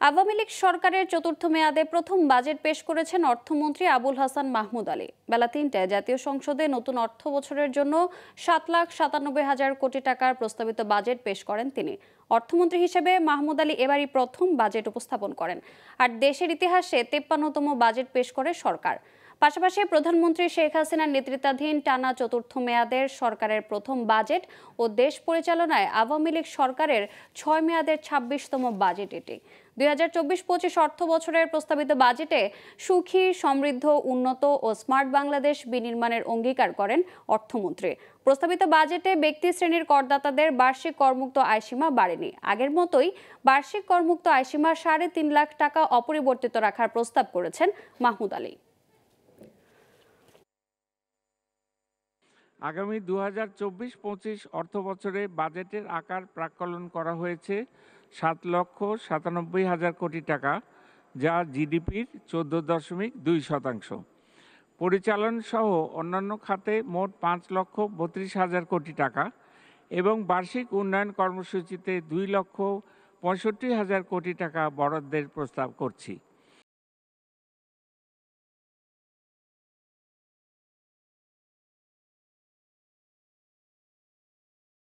আওয়ামী লীগ সরকারের চতুর্থ মেয়াদে প্রথম বাজেট পেশ করেছেন অর্থমন্ত্রী আবুল হাসান মাহমুদ আলী। বেলা ৩টায় জাতীয় সংসদে নতুন অর্থ বছরের জন্য ৭,৯৭,০০০ কোটি টাকার প্রস্তাবিত বাজেট পেশ করেন তিনি। অর্থমন্ত্রী হিসেবে মাহমুদ আলী এবারই প্রথম বাজেট উপস্থাপন করেন। আর দেশের ইতিহাসে ৫৩তম বাজেট পেশ করে সরকার। পাশাপাশি প্রধানমন্ত্রী শেখ হাসিনার নেতৃত্বাধীন টানা চতুর্থ মেয়াদের সরকারের প্রথম বাজেট ও দেশ পরিচালনায় আওয়ামী লীগ সরকারের ৬ মেয়াদের ২৬তম বাজেট এটি। ২০২৪-২৫ অর্থ বছরের প্রস্তাবিত বাজেটে সুখী, সমৃদ্ধ, উন্নত ও স্মার্ট বাংলাদেশ বিনির্মাণের অঙ্গীকার করেন অর্থমন্ত্রী। প্রস্তাবিত বাজেটে ব্যক্তি শ্রেণীর করদাতাদের বার্ষিক করমুক্ত আয়সীমা বাড়েনি। আগের মতোই বার্ষিক করমুক্ত আয়সীমা ৩.৫ লাখ টাকা অপরিবর্তিত রাখার প্রস্তাব করেছেন মাহমুদ আলী। আগামী ২০২৪-২৫ অর্থবছরে বাজেটের আকার প্রাক্কলন করা হয়েছে ৭,৯৭,০০০ কোটি টাকা, যা জিডিপির ১৪.২%। পরিচালন সহ অন্যান্য খাতে মোট ৫,৩২,০০০ কোটি টাকা এবং বার্ষিক উন্নয়ন কর্মসূচিতে ২,৬৫,০০০ কোটি টাকা বরাদ্দের প্রস্তাব করছি।